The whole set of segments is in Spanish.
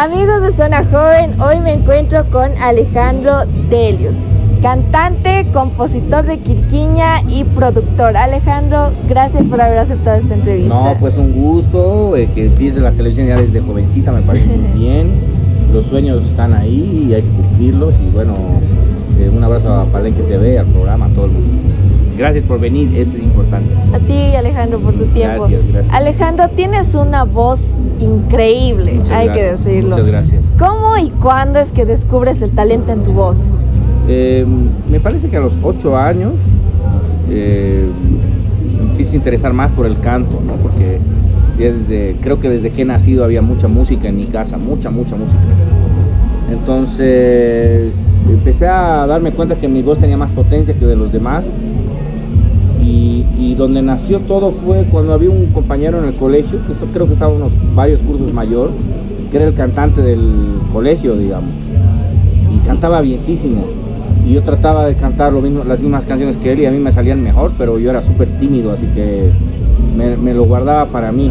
Amigos de Zona Joven, hoy me encuentro con Alejandro Delius, cantante, compositor de Quirquiña y productor. Alejandro, gracias por haber aceptado esta entrevista. No, pues un gusto, que empieces la televisión ya desde jovencita, me parece muy bien. Los sueños están ahí y hay que cumplirlos. Y bueno, un abrazo a Palenque TV, al programa, a todo el mundo. Gracias por venir, eso es importante. A ti, Alejandro, por tu tiempo. Gracias. Alejandro, tienes una voz increíble, hay que decirlo. Muchas gracias. ¿Cómo y cuándo es que descubres el talento en tu voz? Me parece que a los 8 años me empiezo a interesar más por el canto, ¿no? Porque creo que desde que he nacido había mucha música en mi casa, mucha música. Entonces empecé a darme cuenta que mi voz tenía más potencia que de los demás. Y donde nació todo fue cuando había un compañero en el colegio, que creo que estaba varios cursos mayor, que era el cantante del colegio, digamos, y cantaba bienísimo. Y yo trataba de cantar las mismas canciones que él y a mí me salían mejor, pero yo era súper tímido, así que me lo guardaba para mí.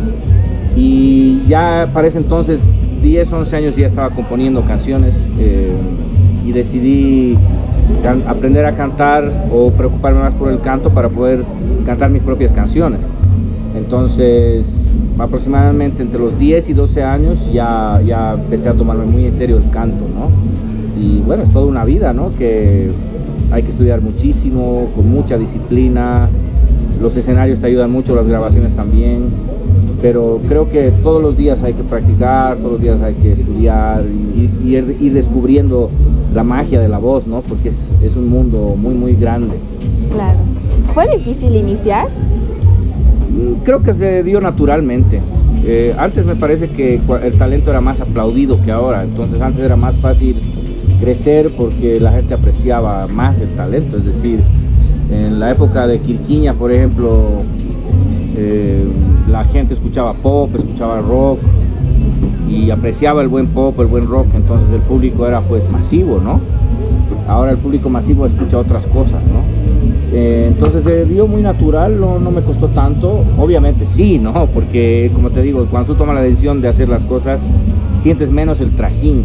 Y ya para ese entonces, 10, 11 años, ya estaba componiendo canciones y decidí aprender a cantar o preocuparme más por el canto para poder cantar mis propias canciones. Entonces, aproximadamente entre los 10 y 12 años ya empecé a tomarme muy en serio el canto, ¿no? Y bueno, es toda una vida, ¿no? Que hay que estudiar muchísimo, con mucha disciplina. Los escenarios te ayudan mucho, las grabaciones también. Pero creo que todos los días hay que practicar, todos los días hay que estudiar y ir descubriendo la magia de la voz, ¿no? Porque es un mundo muy grande. Claro. ¿Fue difícil iniciar? Creo que se dio naturalmente. Antes me parece que el talento era más aplaudido que ahora, entonces antes era más fácil crecer porque la gente apreciaba más el talento. Es decir, en la época de Quirquiña, por ejemplo, la gente escuchaba pop, escuchaba rock y apreciaba el buen pop, el buen rock, entonces el público era pues masivo, ¿no? Ahora el público masivo escucha otras cosas, ¿no? Entonces se dio muy natural, no me costó tanto, obviamente sí, ¿no? Porque como te digo, cuando tú tomas la decisión de hacer las cosas, sientes menos el trajín.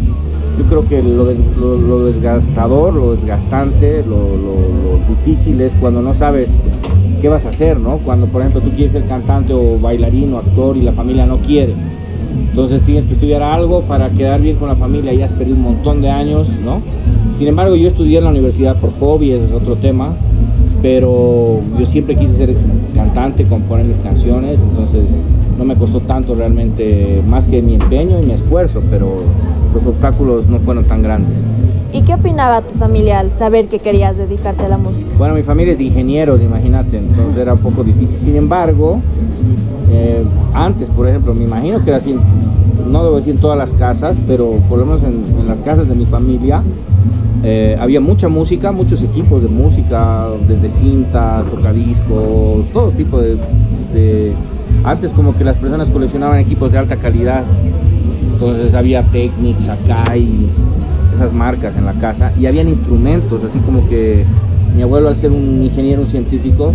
Yo creo que lo desgastador, lo desgastante, lo difícil es cuando no sabes qué vas a hacer, ¿no? Cuando, por ejemplo, tú quieres ser cantante o bailarín o actor y la familia no quiere. Entonces tienes que estudiar algo para quedar bien con la familia y has perdido un montón de años, ¿no? Sin embargo, yo estudié en la universidad por hobby, ese es otro tema, pero yo siempre quise ser cantante, componer mis canciones, entonces no me costó tanto realmente, más que mi empeño y mi esfuerzo, pero los obstáculos no fueron tan grandes. ¿Y qué opinaba tu familia al saber que querías dedicarte a la música? Bueno, mi familia es de ingenieros, imagínate, entonces era un poco difícil. Sin embargo, antes, por ejemplo, me imagino que era así, no debo decir en todas las casas, pero por lo menos en las casas de mi familia había mucha música, muchos equipos de música, desde cinta, tocadiscos, todo tipo de... Antes como que las personas coleccionaban equipos de alta calidad, entonces había Technics, Akai, esas marcas en la casa, y habían instrumentos, así como que mi abuelo, al ser un ingeniero, un científico,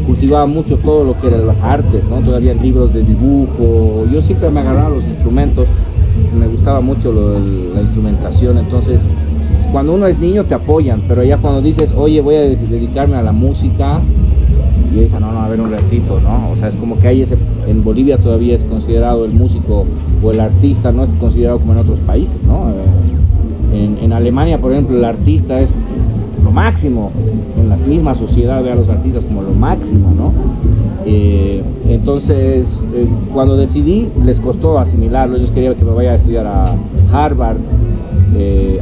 cultivaba mucho todo lo que eran las artes, ¿no? Todavía libros de dibujo, yo siempre me agarraba los instrumentos, me gustaba mucho la instrumentación, entonces cuando uno es niño te apoyan, pero ya cuando dices, oye, voy a dedicarme a la música, y dicen, no, a ver un ratito, ¿no? O sea, es como que hay en Bolivia todavía es considerado el músico o el artista, no es considerado como en otros países, ¿no? En Alemania, por ejemplo, el artista es lo máximo, en la misma sociedad ve a los artistas como lo máximo, ¿no? Entonces, cuando decidí, les costó asimilarlo. Ellos querían que me vaya a estudiar a Harvard,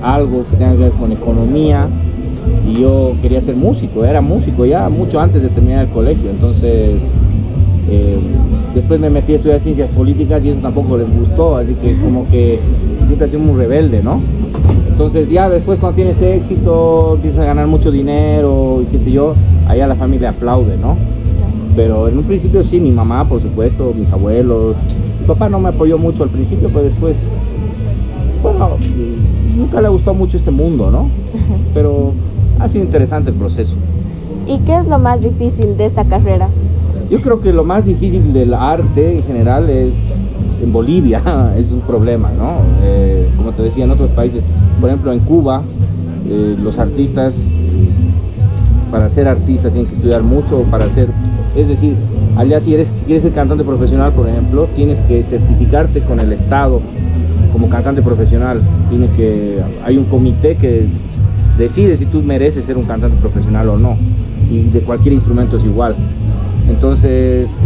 algo que tenga que ver con economía, y yo quería ser músico, era músico ya mucho antes de terminar el colegio. Entonces, después me metí a estudiar ciencias políticas y eso tampoco les gustó, así que como que siempre he sido muy rebelde, ¿no? Entonces ya después, cuando tienes éxito, empiezas a ganar mucho dinero y qué sé yo, allá la familia aplaude, ¿no? Pero en un principio sí, mi mamá, por supuesto, mis abuelos. Mi papá no me apoyó mucho al principio, pero después, bueno, nunca le gustó mucho este mundo, ¿no? Pero ha sido interesante el proceso. ¿Y qué es lo más difícil de esta carrera? Yo creo que lo más difícil del arte en general es en Bolivia es un problema, ¿no? Como te decía, en otros países, por ejemplo en Cuba, los artistas, para ser artistas tienen que estudiar mucho, es decir, allá si quieres ser cantante profesional, por ejemplo, tienes que certificarte con el Estado como cantante profesional. Hay un comité que decide si tú mereces ser un cantante profesional o no, y de cualquier instrumento es igual. Entonces,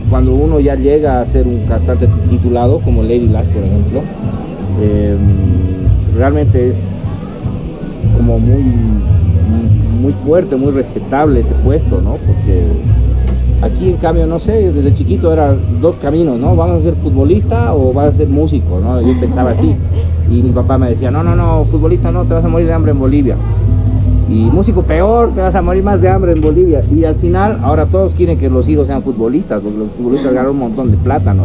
cuando uno ya llega a ser un cantante titulado, como Lady Lash, por ejemplo, realmente es como muy fuerte, muy respetable ese puesto, ¿no? Porque aquí, en cambio, no sé, desde chiquito eran dos caminos, ¿no? ¿Vas a ser futbolista o vas a ser músico, ¿no? Yo pensaba así. Y mi papá me decía, no, futbolista no, te vas a morir de hambre en Bolivia. Y músico peor, te vas a morir más de hambre en Bolivia. Y al final, ahora todos quieren que los hijos sean futbolistas, porque los futbolistas ganan un montón de plata, ¿no?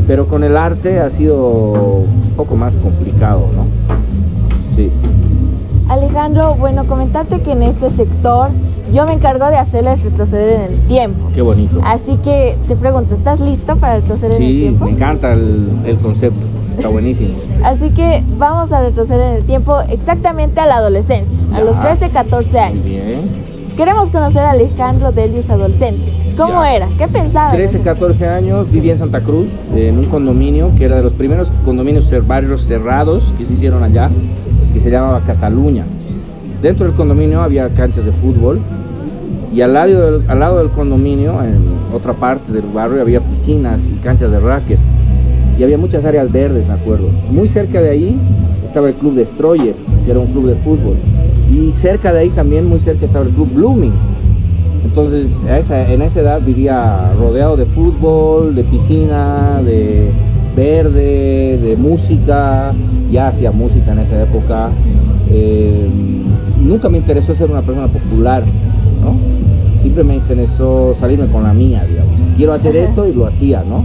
Pero con el arte ha sido un poco más complicado, ¿no? Sí. Alejandro, bueno, comentarte que en este sector yo me encargo de hacerles retroceder en el tiempo. Qué bonito. Así que te pregunto, ¿estás listo para retroceder en el tiempo? Sí, me encanta el concepto, está buenísimo. Así que vamos a retroceder en el tiempo exactamente a la adolescencia, a los 13, 14 años. Muy bien. Queremos conocer a Alejandro Delius adolescente. ¿Cómo era? ¿Qué pensaba? 13, 14 años, vivía en Santa Cruz, en un condominio que era de los primeros condominios barrios cerrados que se hicieron allá, que se llamaba Cataluña. Dentro del condominio había canchas de fútbol y al lado del condominio, en otra parte del barrio, había piscinas y canchas de racket. Y había muchas áreas verdes, me acuerdo. Muy cerca de ahí estaba el Club Destroyer, que era un club de fútbol. Y cerca de ahí también, muy cerca, estaba el Club Blooming. Entonces, en esa edad vivía rodeado de fútbol, de piscina, de verde, de música. Ya hacía música en esa época. Nunca me interesó ser una persona popular, ¿no? Siempre me interesó salirme con la mía, digamos. Quiero hacer esto y lo hacía, ¿no?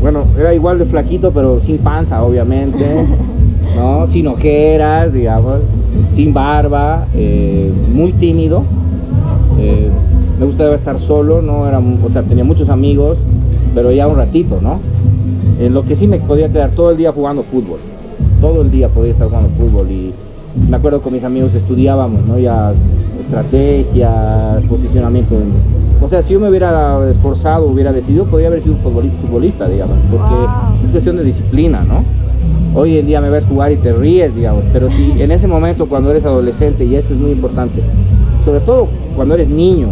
Bueno, era igual de flaquito, pero sin panza, obviamente, ¿no? Sin ojeras, digamos, sin barba, muy tímido. Me gustaba estar solo, no era, o sea, tenía muchos amigos, pero ya un ratito, ¿no? En lo que sí me podía quedar todo el día jugando fútbol. Todo el día podía estar jugando fútbol y me acuerdo con mis amigos estudiábamos, ¿no? Ya estrategias, posicionamiento. O sea, si yo me hubiera esforzado, hubiera decidido, podría haber sido un futbolista, digamos, porque es cuestión de disciplina, ¿no? Hoy en día me ves jugar y te ríes, digamos, pero si en ese momento cuando eres adolescente, y eso es muy importante, sobre todo cuando eres niño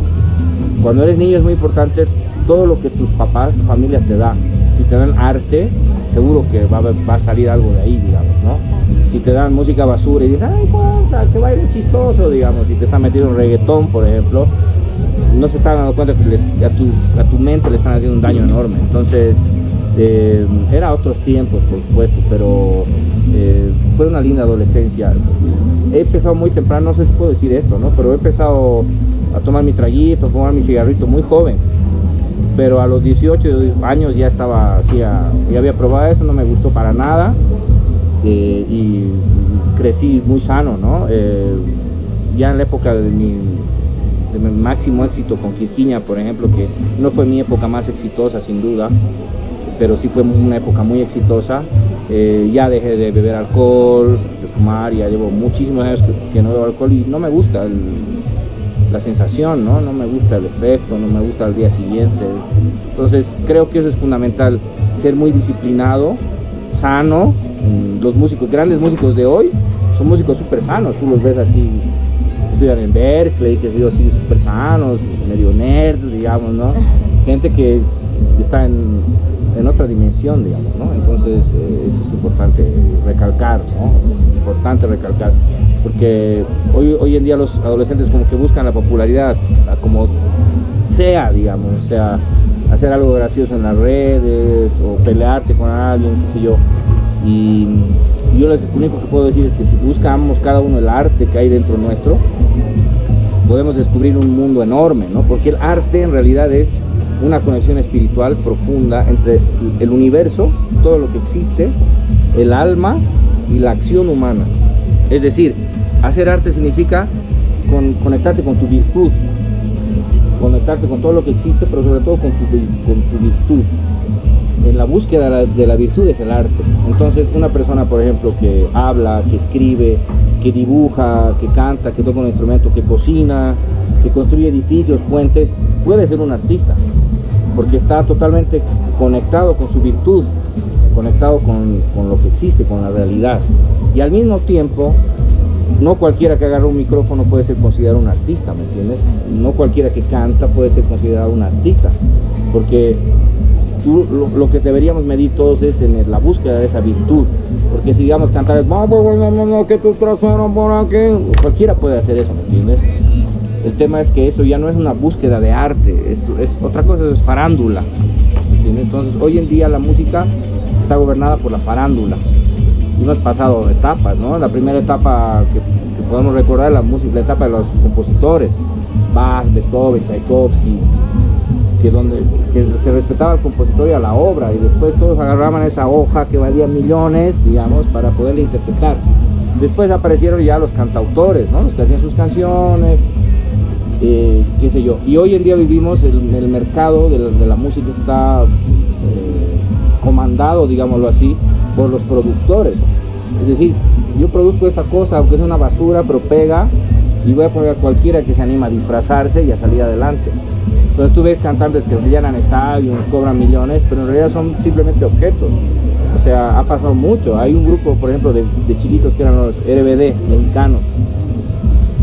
es muy importante todo lo que tus papás, tu familia te da. Si te dan arte, seguro que va a salir algo de ahí, digamos, ¿no? Si te dan música basura y dices, ay, puta, te va a ir chistoso, digamos, si te están metiendo en reggaetón, por ejemplo, no se están dando cuenta que a tu mente le están haciendo un daño enorme. Entonces, era otros tiempos, por supuesto, pero fue una linda adolescencia. He empezado muy temprano, no sé si puedo decir esto, ¿no? Pero he empezado a tomar mi traguito, a fumar mi cigarrito muy joven. Pero a los 18 años ya estaba así, ya había probado eso, no me gustó para nada, y crecí muy sano, ¿no? Ya en la época de mi máximo éxito con Quirquiña, por ejemplo, que no fue mi época más exitosa sin duda, pero sí fue una época muy exitosa, ya dejé de beber alcohol, de fumar, ya llevo muchísimos años que no bebo alcohol y no me gusta la sensación, ¿no? No me gusta el efecto, no me gusta el día siguiente. Entonces creo que eso es fundamental, ser muy disciplinado, sano. Los grandes músicos de hoy son músicos súper sanos, tú los ves así, estudian en Berkeley, que han sido así súper sanos, medio nerds, digamos, ¿no? Gente que está en otra dimensión, digamos, ¿no? Entonces eso es importante recalcar, ¿no? Importante recalcar, porque hoy en día los adolescentes como que buscan la popularidad como sea, digamos, o sea, hacer algo gracioso en las redes o pelearte con alguien, qué sé yo. Y yo lo único que puedo decir es que si buscamos cada uno el arte que hay dentro nuestro, podemos descubrir un mundo enorme, ¿no? Porque el arte en realidad es una conexión espiritual profunda entre el universo, todo lo que existe, el alma y la acción humana. Es decir, hacer arte significa conectarte con tu virtud, conectarte con todo lo que existe, pero sobre todo con tu virtud. En la búsqueda de la virtud es el arte. Entonces, una persona, por ejemplo, que habla, que escribe, que dibuja, que canta, que toca un instrumento, que cocina, que construye edificios, puentes, puede ser un artista, porque está totalmente conectado con su virtud, conectado con lo que existe, con la realidad. Y al mismo tiempo, no cualquiera que agarra un micrófono puede ser considerado un artista, ¿me entiendes? No cualquiera que canta puede ser considerado un artista, porque lo que deberíamos medir todos es en la búsqueda de esa virtud, porque si digamos cantar, no, que tu trasero por aquí, cualquiera puede hacer eso, ¿me entiendes? El tema es que eso ya no es una búsqueda de arte, es otra cosa, es farándula, ¿me entiendes? Entonces hoy en día la música está gobernada por la farándula y hemos pasado etapas, ¿no? La primera etapa que podemos recordar es la etapa de los compositores, Bach, Beethoven, Tchaikovsky, que se respetaba al compositor y a la obra, y después todos agarraban esa hoja que valía millones, digamos, para poderla interpretar. Después aparecieron ya los cantautores, ¿no? Los que hacían sus canciones, qué sé yo. Y hoy en día vivimos el mercado de la música está comandado, digámoslo así, por los productores. Es decir, yo produzco esta cosa, aunque sea una basura, pero pega, y voy a poner a cualquiera que se anima a disfrazarse y a salir adelante. Entonces tú ves cantantes que llenan estadios, cobran millones, pero en realidad son simplemente objetos. O sea, ha pasado mucho. Hay un grupo, por ejemplo, de chiquitos que eran los RBD mexicanos,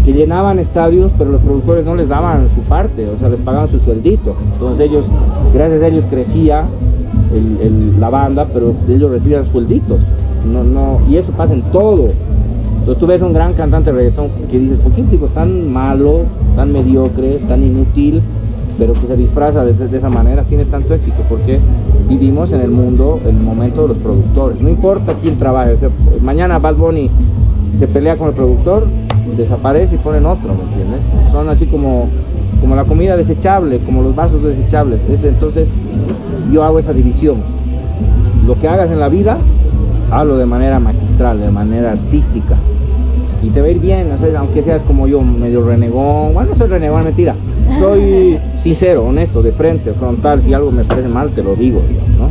que llenaban estadios, pero los productores no les daban su parte, o sea, les pagaban su sueldito. Entonces ellos, gracias a ellos crecía la banda, pero ellos recibían suelditos. Y eso pasa en todo. Entonces tú ves a un gran cantante de reggaetón que dices, ¿por qué un tipo tan malo, tan mediocre, tan inútil, pero que se disfraza de esa manera, tiene tanto éxito? Porque vivimos en el mundo, en el momento de los productores. No importa quién trabaje, o sea, mañana Bad Bunny se pelea con el productor, desaparece y ponen otro, ¿me entiendes? Son así como la comida desechable, como los vasos desechables. Entonces yo hago esa división. Lo que hagas en la vida, hazlo de manera magistral, de manera artística, y te va a ir bien, ¿sabes? Aunque seas como yo, medio renegón. Bueno, no soy renegón, mentira. Soy sincero, honesto, de frente, frontal. Si algo me parece mal, te lo digo, ¿no?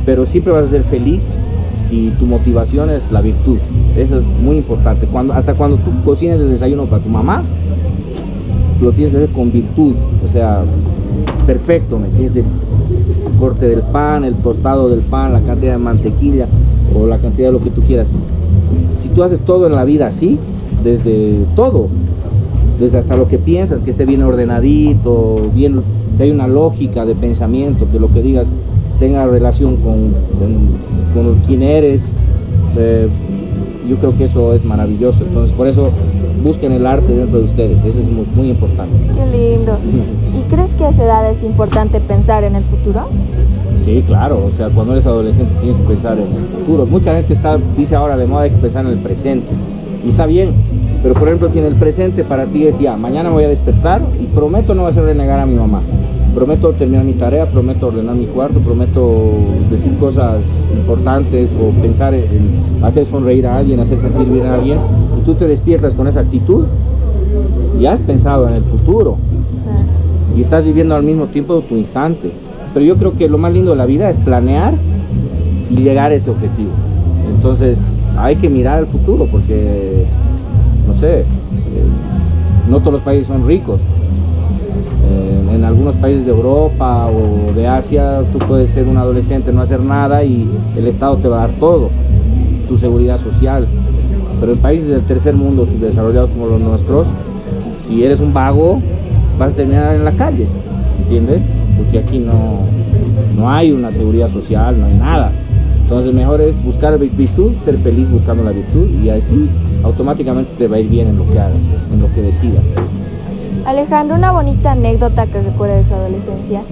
Pero siempre vas a ser feliz si tu motivación es la virtud. Eso es muy importante. Hasta cuando tú cocinas el desayuno para tu mamá, lo tienes que hacer con virtud. O sea, perfecto, ¿me entiendes? El corte del pan, el tostado del pan, la cantidad de mantequilla o la cantidad de lo que tú quieras. Si tú haces todo en la vida así, desde todo, desde hasta lo que piensas, que esté bien ordenadito, bien, que hay una lógica de pensamiento, que lo que digas tenga relación con quién eres, yo creo que eso es maravilloso. Entonces, por eso busquen el arte dentro de ustedes, eso es muy, muy importante. Qué lindo. ¿Y crees que a esa edad es importante pensar en el futuro? Sí, claro, o sea, cuando eres adolescente tienes que pensar en el futuro. Mucha gente dice ahora de moda hay que pensar en el presente, y está bien, pero por ejemplo, si en el presente para ti es ya, mañana voy a despertar y prometo no hacer renegar a mi mamá, prometo terminar mi tarea, prometo ordenar mi cuarto, prometo decir cosas importantes o pensar en hacer sonreír a alguien, hacer sentir bien a alguien, y tú te despiertas con esa actitud, ya has pensado en el futuro y estás viviendo al mismo tiempo tu instante. Pero yo creo que lo más lindo de la vida es planear y llegar a ese objetivo. Entonces hay que mirar al futuro porque, no sé, no todos los países son ricos. En algunos países de Europa o de Asia tú puedes ser un adolescente, no hacer nada y el Estado te va a dar todo, tu seguridad social. Pero en países del tercer mundo subdesarrollados como los nuestros, si eres un vago vas a terminar en la calle, ¿entiendes? Porque aquí no hay una seguridad social, no hay nada. Entonces mejor es buscar virtud, ser feliz buscando la virtud, y así automáticamente te va a ir bien en lo que hagas, en lo que decidas. Alejandro, una bonita anécdota que recuerda de su adolescencia.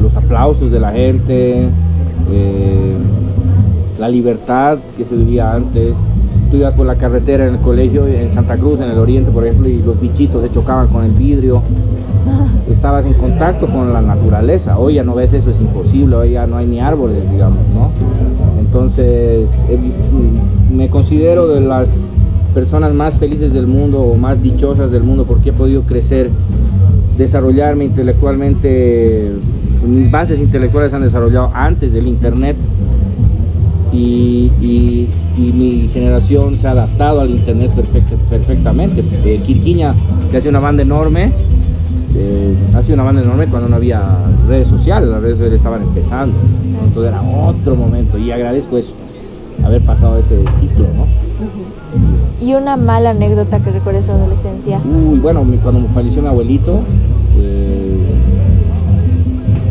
Los aplausos de la gente, la libertad que se vivía antes. Tú ibas por la carretera en el colegio, en Santa Cruz, en el oriente, por ejemplo, y los bichitos se chocaban con el vidrio. Estabas en contacto con la naturaleza. Hoy ya no ves eso, es imposible. Hoy ya no hay ni árboles, digamos, ¿no? Entonces, me considero de las personas más felices del mundo o más dichosas del mundo porque he podido crecer, desarrollarme intelectualmente. Mis bases intelectuales se han desarrollado antes del internet y mi generación se ha adaptado al internet perfectamente. Quirquiña, que hace una banda enorme, cuando no había redes sociales, las redes sociales estaban empezando, entonces era otro momento y agradezco eso, haber pasado ese ciclo, ¿no? ¿Y una mala anécdota que recuerdes de adolescencia? Bueno, cuando falleció mi abuelito,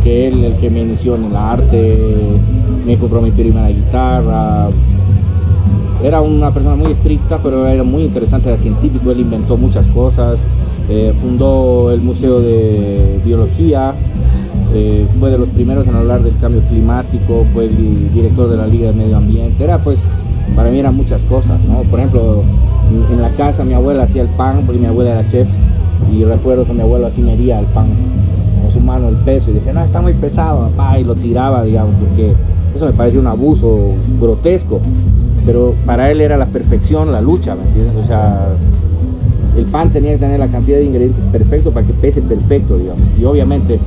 que él, el que me inició en el arte, me compró mi primera guitarra. Era una persona muy estricta, pero era muy interesante, era científico, él inventó muchas cosas, fundó el Museo de Biología, fue de los primeros en hablar del cambio climático, fue el director de la Liga de Medio Ambiente, para mí eran muchas cosas, ¿no? Por ejemplo, en la casa mi abuela hacía el pan, porque mi abuela era chef, y recuerdo que mi abuelo así medía el pan con su mano, el peso, y decía, no, está muy pesado, papá, y lo tiraba, digamos, porque eso me parecía un abuso grotesco, pero para él era la perfección, la lucha, ¿me entiendes? O sea, el pan tenía que tener la cantidad de ingredientes perfecto para que pese perfecto, digamos, y obviamente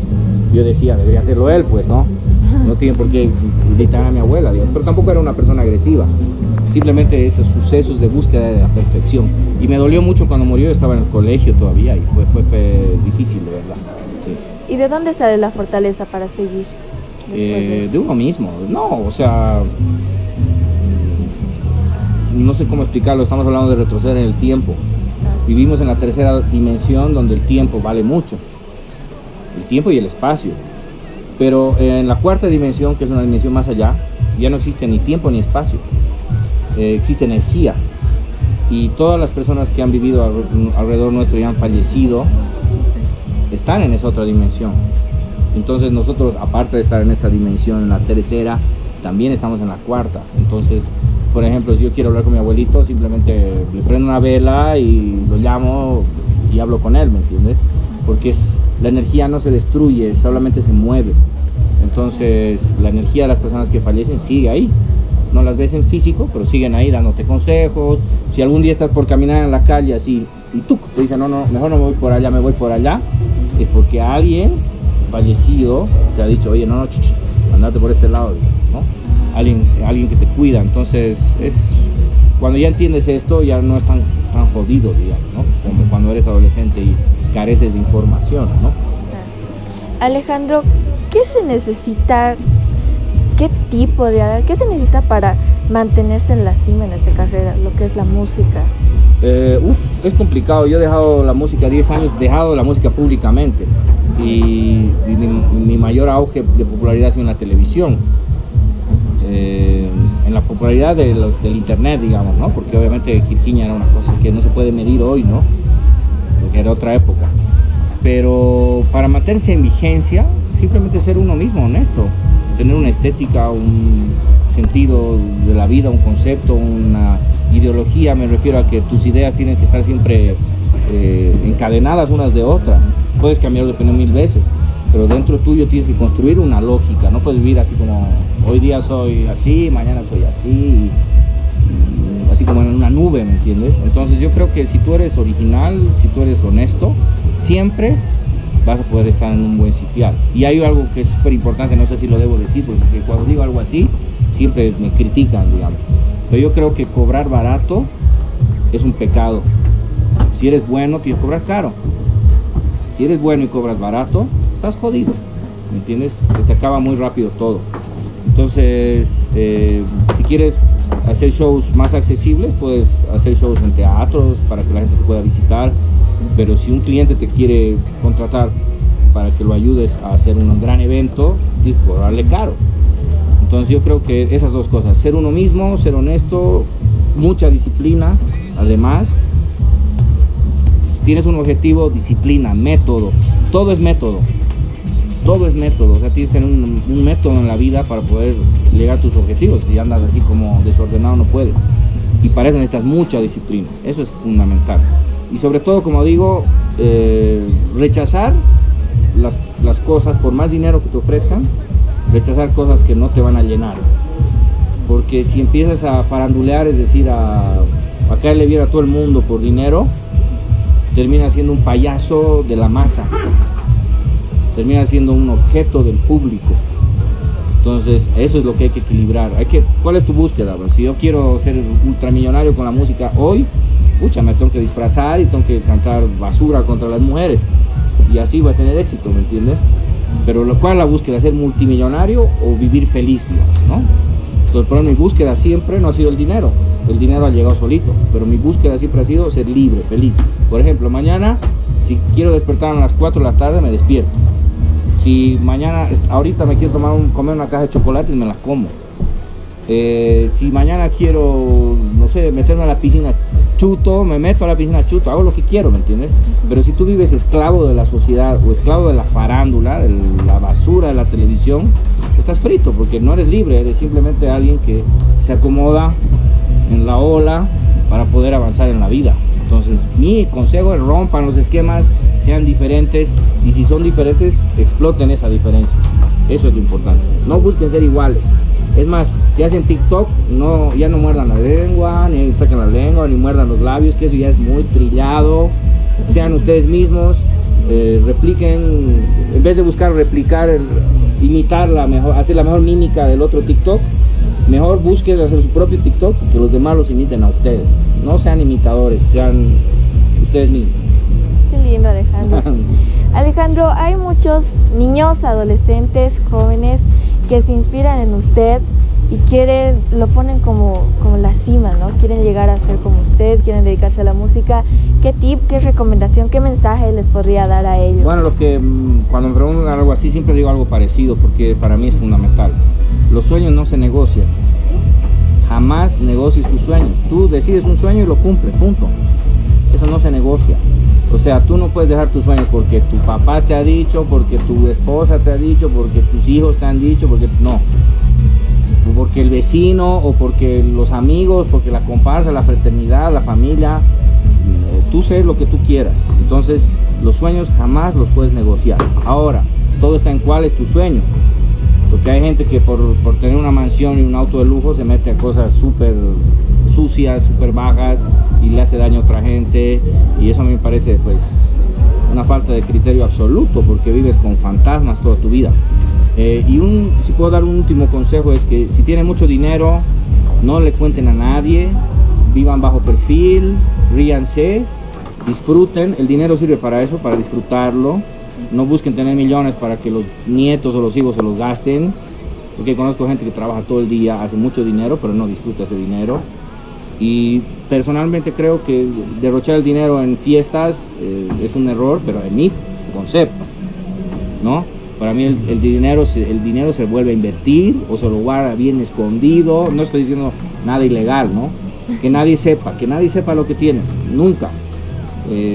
yo decía, debería hacerlo él, pues, ¿no? No tiene por qué gritar a mi abuela, digamos, pero tampoco era una persona agresiva, simplemente esos sucesos de búsqueda de la perfección. Y me dolió mucho cuando murió, yo estaba en el colegio todavía y fue difícil, de verdad. Sí. ¿Y de dónde sale la fortaleza para seguir? De uno mismo, no, o sea, no sé cómo explicarlo, estamos hablando de retroceder en el tiempo. Vivimos en la tercera dimensión donde el tiempo vale mucho, el tiempo y el espacio. Pero en la cuarta dimensión, que es una dimensión más allá, ya no existe ni tiempo ni espacio, existe energía. Y todas las personas que han vivido alrededor nuestro y han fallecido, están en esa otra dimensión. Entonces nosotros, aparte de estar en esta dimensión, en la tercera, también estamos en la cuarta. Entonces, por ejemplo, si yo quiero hablar con mi abuelito, simplemente le prendo una vela y lo llamo y hablo con él, ¿me entiendes? Porque la energía no se destruye, solamente se mueve. Entonces, la energía de las personas que fallecen sigue ahí. No las ves en físico, pero siguen ahí dándote consejos. Si algún día estás por caminar en la calle así y tú te dices, no, mejor no me voy por allá, me voy por allá, es porque alguien fallecido te ha dicho, oye, no, andate por este lado, ¿no? Alguien que te cuida. Entonces, cuando ya entiendes esto, ya no es tan jodido, digamos, ¿no? Como cuando eres adolescente y careces de información, ¿no? Alejandro, ¿qué se necesita? ¿Qué tipo de edad? ¿Qué se necesita para mantenerse en la cima en esta carrera, lo que es la música? Es complicado. Yo he dejado la música 10 años, dejado la música públicamente y mi mayor auge de popularidad ha sido en la televisión, en la popularidad del internet, digamos, ¿no? Porque obviamente Quirquiña era una cosa que no se puede medir hoy, ¿no? Porque era otra época. Pero para mantenerse en vigencia, simplemente ser uno mismo, honesto, tener una estética, un sentido de la vida, un concepto, una ideología. Me refiero a que tus ideas tienen que estar siempre encadenadas unas de otras. Puedes cambiar de opinión 1000 veces, pero dentro tuyo tienes que construir una lógica. No puedes vivir así como hoy día soy así, mañana soy así, así como en una nube, ¿me entiendes? Entonces yo creo que si tú eres original, si tú eres honesto, siempre vas a poder estar en un buen sitial. Y hay algo que es súper importante, no sé si lo debo decir, porque cuando digo algo así, siempre me critican, digamos. Pero yo creo que cobrar barato es un pecado. Si eres bueno, tienes que cobrar caro. Si eres bueno y cobras barato, estás jodido, ¿me entiendes? Se te acaba muy rápido todo. Entonces, si quieres hacer shows más accesibles, puedes hacer shows en teatros para que la gente te pueda visitar. Pero si un cliente te quiere contratar para que lo ayudes a hacer un gran evento, tienes que cobrarle caro. Entonces yo creo que esas dos cosas, ser uno mismo, ser honesto, mucha disciplina, además, si tienes un objetivo, disciplina, método, todo es método, o sea, tienes que tener un método en la vida para poder llegar a tus objetivos. Si andas así como desordenado no puedes, y para eso necesitas mucha disciplina, eso es fundamental. Y sobre todo, como digo, rechazar las cosas, por más dinero que te ofrezcan, rechazar cosas que no te van a llenar. Porque si empiezas a farandulear, es decir, a para caerle bien a todo el mundo por dinero, termina siendo un payaso de la masa, termina siendo un objeto del público. Entonces eso es lo que hay que equilibrar. ¿Cuál es tu búsqueda? Pues, si yo quiero ser ultramillonario con la música hoy, pucha, me tengo que disfrazar y tengo que cantar basura contra las mujeres, y así voy a tener éxito, ¿me entiendes? Pero ¿cuál es la búsqueda? ¿Ser multimillonario o vivir feliz, digamos, ¿no? Entonces, por mi búsqueda siempre no ha sido el dinero ha llegado solito, pero mi búsqueda siempre ha sido ser libre, feliz. Por ejemplo, mañana, si quiero despertar a las 4 de la tarde, me despierto. Si mañana, ahorita me quiero comer una caja de chocolates, me las como. Si mañana quiero, no sé, meterme a la piscina, chuto, me meto a la piscina, chuto, hago lo que quiero, ¿me entiendes? Pero si tú vives esclavo de la sociedad o esclavo de la farándula, de la basura de la televisión, estás frito, porque no eres libre, eres simplemente alguien que se acomoda en la ola para poder avanzar en la vida. Entonces mi consejo es: rompan los esquemas, sean diferentes, y si son diferentes, exploten esa diferencia. Eso es lo importante. No busquen ser iguales. Es más, si hacen TikTok, ya no muerdan la lengua, ni saquen la lengua, ni muerdan los labios, que eso ya es muy trillado. Sean ustedes mismos, repliquen, en vez de buscar replicar, imitar hacer la mejor mímica del otro TikTok, mejor busquen hacer su propio TikTok, que los demás los imiten a ustedes. No sean imitadores, sean ustedes mismos. Qué lindo, Alejandro. Alejandro, hay muchos niños, adolescentes, jóvenes que se inspiran en usted y lo ponen como la cima, ¿no? Quieren llegar a ser como usted, quieren dedicarse a la música. ¿Qué tip, qué recomendación, qué mensaje les podría dar a ellos? Bueno, cuando me preguntan algo así, siempre digo algo parecido, porque para mí es fundamental. Los sueños no se negocian. Jamás negocies tus sueños. Tú decides un sueño y lo cumples, punto. Eso no se negocia. O sea, tú no puedes dejar tus sueños porque tu papá te ha dicho, porque tu esposa te ha dicho, porque tus hijos te han dicho, no. Porque el vecino, o porque los amigos, porque la comparsa, la fraternidad, la familia. Tú sé lo que tú quieras. Entonces, los sueños jamás los puedes negociar. Ahora, todo está en cuál es tu sueño. Porque hay gente que por tener una mansión y un auto de lujo se mete a cosas súper sucias, súper bajas, y le hace daño a otra gente, y eso a mí me parece pues una falta de criterio absoluto, porque vives con fantasmas toda tu vida. Si puedo dar un último consejo, es que si tienen mucho dinero, no le cuenten a nadie, vivan bajo perfil, ríanse, disfruten. El dinero sirve para eso, para disfrutarlo. No busquen tener millones para que los nietos o los hijos se los gasten, porque conozco gente que trabaja todo el día, hace mucho dinero, pero no disfruta ese dinero. Y personalmente creo que derrochar el dinero en fiestas es un error, pero en mi concepto, ¿no? Para mí el dinero se vuelve a invertir, o se lo guarda bien escondido. No estoy diciendo nada ilegal, ¿no? Que nadie sepa lo que tienes, nunca.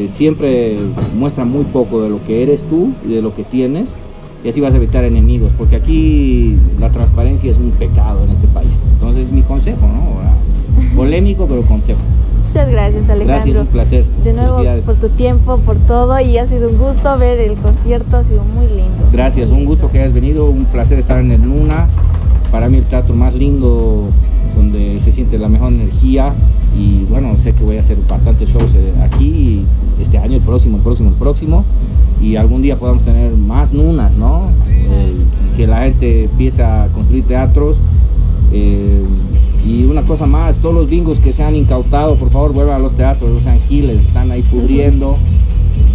Siempre muestra muy poco de lo que eres tú y de lo que tienes, y así vas a evitar enemigos, porque aquí la transparencia es un pecado en este país. Entonces, mi consejo, ¿no? Polémico, pero consejo. Muchas gracias, Alejandro. Gracias, un placer. De nuevo, por tu tiempo, por todo, y ha sido un gusto ver el concierto, ha sido muy lindo. Gracias, un gusto que hayas venido, un placer estar en el Luna. Para mí el teatro más lindo, donde se siente la mejor energía, y bueno, sé que voy a hacer bastantes shows aquí este año, el próximo, y algún día podamos tener más Lunas, ¿no? Que la gente empiece a construir teatros. Y una cosa más, todos los bingos que se han incautado, por favor vuelvan a los teatros, no sean giles, están ahí pudriendo.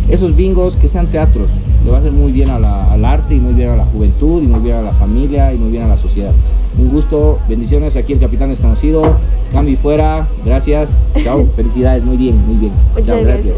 Esos bingos, que sean teatros, le va a hacer muy bien al arte, y muy bien a la juventud, y muy bien a la familia, y muy bien a la sociedad. Un gusto, bendiciones, aquí el Capitán Desconocido, cambio y fuera, gracias, chao, felicidades, muy bien, Muchas chao, gracias.